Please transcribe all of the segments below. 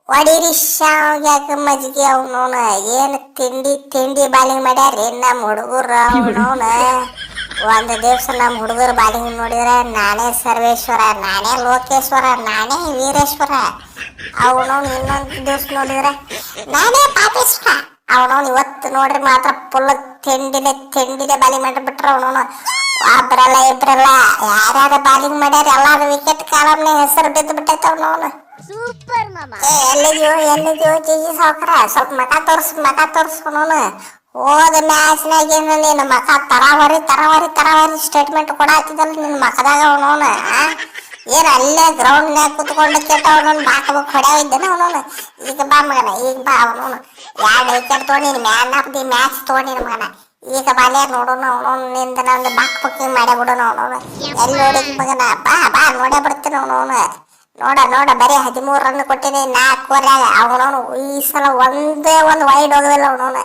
ಹೊಡೀರಿ ಶಾವ್ಗ್ಯಾಕ ಮಜ್ಜಿಗೆ ಅವನವನ ಏನು ತಿಂಡಿ ತಿಂಡಿ ಬಾಲಿಂಗ್ ಮಾಡ್ಯಾರಿ ನಮ್ಮ ಹುಡುಗರು ಅವನವನ. ಒಂದು ದಿವ್ಸ ನಮ್ಮ ಹುಡುಗರು ಬಾಲಿಂಗ್ ನೋಡಿದ್ರೆ ನಾನೇ ಸರ್ವೇಶ್ವರ, ನಾನೇ ಲೋಕೇಶ್ವರ, ನಾನೇ ವೀರೇಶ್ವರ. ಅವನವ್ನು ಇನ್ನೊಂದು ದಿವ್ಸ ನೋಡಿದ್ರೆ ನಾನೇ ಪಾಪೇಶ್ವರ. ಅವನವ್ನು ಇವತ್ತು ನೋಡ್ರಿ ಮಾತ್ರ ಫುಲ್ ತಿಂಡಿನೇ ಬಾಲಿಂಗ್ ಮಾಡಿಬಿಟ್ರ. ಅವನವನು ಒಬ್ರಲ್ಲ ಇಬ್ರಲ್ಲ ಯಾರ್ಯಾರು ಬಾಲಿಂಗ್ ಮಾಡ್ಯಾರ ಎಲ್ಲಾರು ವಿಕೆಟ್ ಕಾಲಮ್ನೆ ಹೆಸರು ಬಿದ್ದು ಬಿಟ್ಟೈತೆ ಅವನವನು. ಸೂಪರ್ ಮಾಮ. ಎಲ್ಲಿದ್ಯೋ ಜಿಜಿ ಸಾವ್ಕಾರ, ಸ್ವಲ್ಪ ಮಕ ತೋರ್ಸ್ಕೊಳೋನು. ಹೋದ ಮ್ಯಾಚ್ನಾಗ ಏನು ನೀನು ಮಕ ತರಾವರಿ ಸ್ಟೇಟ್ಮೆಂಟ್ ಕೊಡಾತಿದ್ದಲ್ಲ ನಿನ್ನ ಮಕದಾಗ ಅವನವನು. ಏನು ಅಲ್ಲೇ ಗ್ರೌಂಡ್ನಾಗ ಕುತ್ಕೊಂಡು ಕೆಟ್ಟ ಅವನವನು ಬಾಕಬೇಕು ಹೊಡ್ಯಾವಿದ್ದಾನೆ ಅವನವನು. ಈಗ ಬಾ ಮಗನ, ಈಗ ಬಾ ಅವನವನು 2 ವಿಕೆಟ್ ತೊಗೊಂಡಿನಿ, ಮ್ಯಾನ್ ಆಫ್ ದಿ ಮ್ಯಾಚ್ ತೊಗೊಂಡಿನಿ ಮಗನ. ಈಗ ಬಾಲ್ಯ ನೋಡೋಣ ಅವನವನು, ನಿಂದ ನಂದು ಬಾಕ್ ಬುಕ್ಕಿಂಗ್ ಮಾಡೇ ಬಿಡೋಣ ಅವನವನು. ಎಲ್ಲಿ ನೋಡಿದ್ ಮಗನ, ಬಾ ನೋಡೇ ಬಿಡ್ತೀನಿ ಅವನವನು. ನೋಡ ಬರೀ 13 ರನ್ ಕೊಟ್ಟಿನಿ 4 ಓವರ್ಯಾಗ. ಅವನವನು ಈ ಸಲ ಒಂದೇ ಒಂದು ವೈಡ್ ಹೋಗಲಿಲ್ಲ ಅವನವನು.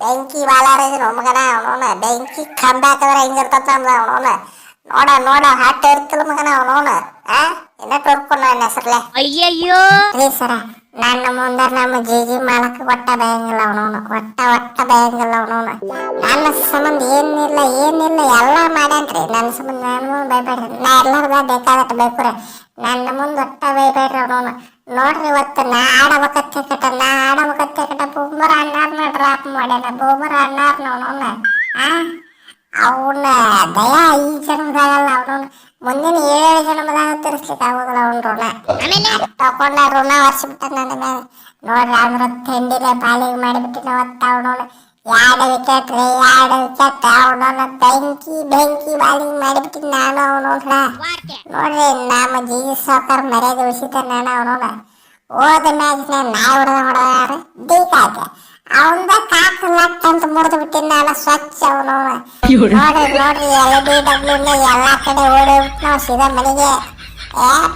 ಬೆಂಕಿ ಬಾಲಾರ ಇದೀನಿ ಮಗನ ಅವನವನು. ಬೆಂಕಿ ಕಂಬ್ಯಾಕ್ ಅಂದ್ರೆ ಹಿಂಗಿರ್ತದ ನಮ್ದು ಅವನವನು. ನೋಡ ಹಾಟ್ ಇರ್ತಿಲ್ಲ ಮಗನ ಅವನವನು. ಇನ್ನ ಟೋರ್ಕೊಂಡು ನನ್ನ ಹೆಸರ್ಲೆ ಅಯ್ಯಯ್ಯೋ ರೀ ಸರ. ನನ್ನ ಮುಂದೆ ನಮ್ಮ ಜಿಜಿ ಮಾಲಕ್ ಒಟ್ಟ ಬಯಂಗಿಲ್ಲ ಅವನವನು. ಒಟ್ಟ ಬಯಂಗಿಲ್ಲ ಅವನವನು. ನನ್ನ ಸಂಬಂಧ ಏನಿಲ್ಲ ಎಲ್ಲ ಮಾಡ್ಯಾನ್ರಿ ನನ್ನ ಸಂಬಂಧ. ನನ್ನ ಮುಂದೆ ಬೈಬೇಡ್ರಿ, ನಾ ಎಲ್ಲಾರ್ದ ಬೇಕಾದಟ್ಟು ಬೈಕ್ರೆ ನನ್ನ ಮುಂದೆ ಒಟ್ಟ ಬೈಬೇಡ್ರಿ ಅವನವನು. ನೋಡ್ರಿ ಇವತ್ತು ನಾ ಆಡಬೇಕತ್ತೆ ಕಟ್ಟ ಬೂಮರ ಅಣ್ಣಾರ್ನ ಡ್ರಾಪ್ ಮಾಡ್ಯಾನ. ಬೂಮರ ಅಣ್ಣಾರ್ನ ಅವನವನ. ಅವನ ದಯಾ ಈ ಜನ್ಮದಾಗಲ್ಲ ಅವನವನು, ಮುಂದಿನ 7 ಜನ್ಮದಾಗ ತಿರ್ಸ್ಲಿಕ್ಕೆ ಆಗೋದಿಲ್ಲ ಅವನ ಋಣ. ತಕೊಂಡ ಋಣ ವರ್ಷಬಿಟ್ಟ ನನ್ನ ಮೇಲೆ. ನೋಡ್ರಿ ಅಂದ್ರೆ ತಿಂಡಿಲೆ ಬಾಲಿಂಗ್ ಮಾಡಿಬಿಟ್ಟಿನ ಅವತ್ತ ಅವನವನು. 2 ವಿಕೆಟ್ ಅವನವನ. ಬೆಂಕಿ ಬಾಲಿಂಗ್ ಮಾಡಿಬಿಟ್ಟಿನ ನಾನು ಅವನವನ. ನೋಡ್ರಿ ನಮ್ಮ ಜಿಜಿ ಸಾವ್ಕಾರ ಮರ್ಯಾದೆ ಉಳಿಸಿದ್ದೆ ನಾನು ಅವನವನ. ಹೋದ ಮ್ಯಾಚ್ನಾಗ ನಾಯಿ ಹೊಡೆದಾರ ಡೀಕಾಯ್ತು. ಅವಂದ ಕಾಕು ಲಟ್ ಅಂತ ಮುರಿದು ಬಿಟ್ಟಿನ ನಾನು ಸ್ವಚ್ಛ ಅವನವನ. ನೋಡ್ರಿ LBW ಎಲ್ಲಾ ಕಡೆ ಓಡಿಬಿಟ್ಟು ನಾವು ಸೀದಾ ಮನೆಗೆ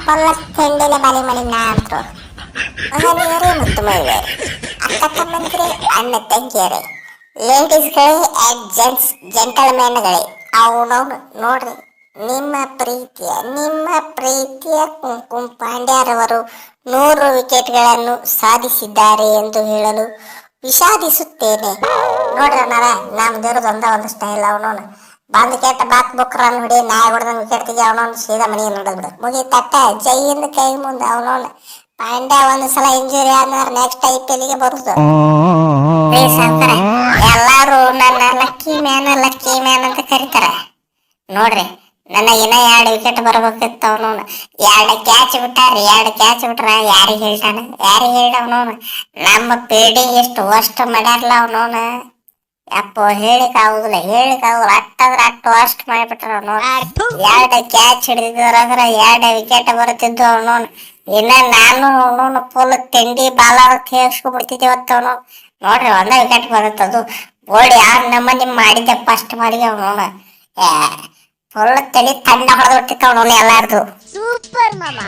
ಫುಲ್ ತಿಂಡಿಲೆ ಬಾಲಿಂಗ್ ಮಾಡಿ ನಾ ಅಂತರು. ಮಗನಿಯರೇ ಮತ್ತು ಮಹಿಳೆಯರೇ, ಅಕ್ಕ ತಮ್ಮಂದಿರೇ, ಅಣ್ಣ ತಂಗಿಯರೇ, ಲೇಡೀಸ್ಗಳೇ ಆ್ಯಂಡ್ ಜೆಂಟಲ್ಮೆನ್ಗಳೇ, ಅವನವನು ನೋಡ್ರಿ ನಿಮ್ಮ ಪ್ರೀತಿಯ ಕುಂಕುಮ್ ಪಾಂಡ್ಯರವರು 100 ವಿಕೆಟ್ಗಳನ್ನು ಸಾಧಿಸಿದ್ದಾರೆ ಎಂದು ಹೇಳಲು ವಿಷಾದಿಸುತ್ತೇನೆ. ನೋಡ್ರಿ ನಮ್ದಿರೋದು ಒಂದು ಸ್ಟೈಲ್ ಅವನವನು. ಬಂದ್ ಕೆಟ್ಟ ಬಾಕ್ ಬುಕ್ ರನ್ ಹೊಡಿ, ನಾಯಿ ಹೊಡೆದಂಗೆ ವಿಕೆಟ್ ತೆಗಿ ಅವನವನು. ಸೀದಾ ಮನೆಗೆ ನೋಡಿದ್ಬಿಡು ಮುಗಿ ತಟ್ಟ ಜೈಯಿಂದ ಕೈ ಮುಂದೆ ಅವನವನು. ಪಾಂಡ್ಯ ಒಂದು ಸಲ ಇಂಜುರಿ ಆದ್ಮೇಲೆ ನೆಕ್ಸ್ಟ್ IPLಗೆ ಬರುದು. ಎಲ್ಲಾರು ನನ್ನ ಲಕ್ಕಿ ಮ್ಯಾನ್ ಅಂತ ಕರೀತಾರೆ. ನೋಡ್ರಿ ನನ್ನ ಇನ್ನ 2 ವಿಕೆಟ್ ಬರ್ಬೇಕಿತ್ತು ಅವನವನು. 2 ಕ್ಯಾಚ್ ಬಿಟ್ಟಾರ ಯಾರಿಗೆ ಹೇಳ್ದ ಅವನವನು. ನಮ್ಮ ಪೀಡಿಗೆ ಎಷ್ಟು ಅಷ್ಟು ಮಾಡ್ಯಾರಲ್ಲ ಅವನವನು. ಅಪ್ಪೋ ಹೇಳಿಕ್ ಆಗುದಿಲ್ಲ ಅಷ್ಟು ಅಷ್ಟು ಮಾಡಿಬಿಟ್ರ ಅವನವನು. 2 ಕ್ಯಾಚ್ ಹಿಡಿದಿದ್ರಂದ್ರ 2 ವಿಕೆಟ್ ಬರುತ್ತಿದ್ದು ಅವನವನು. ಇನ್ನ ನಾನು ಅವನವನು ಫುಲ್ ತಿಂಡಿ ಬಾಲಾರ ಕೇಳಿಸ್ಕೊಂಡ್ಬಿಡ್ತಿದ್ದೇವತ್ತ ಅವನು. ನೋಡ್ರಿ 1 ವಿಕೆಟ್ ಬರುತ್ತದು. ಓಡಿ ನಮ್ಮಲ್ಲಿ ಮಾಡಿದ್ದೆ ಫಸ್ಟ್ ಬಾಲಿಗೆ ಅವನವನು. ಫುಲ್ ತಲೆ ತಂಡ ಹೊಡೆದು ಬಿಟ್ಟಿತ್ತು ಅವನವನು ಎಲ್ಲಾರ್ದು. ಸೂಪರ್ ಮಾಮ.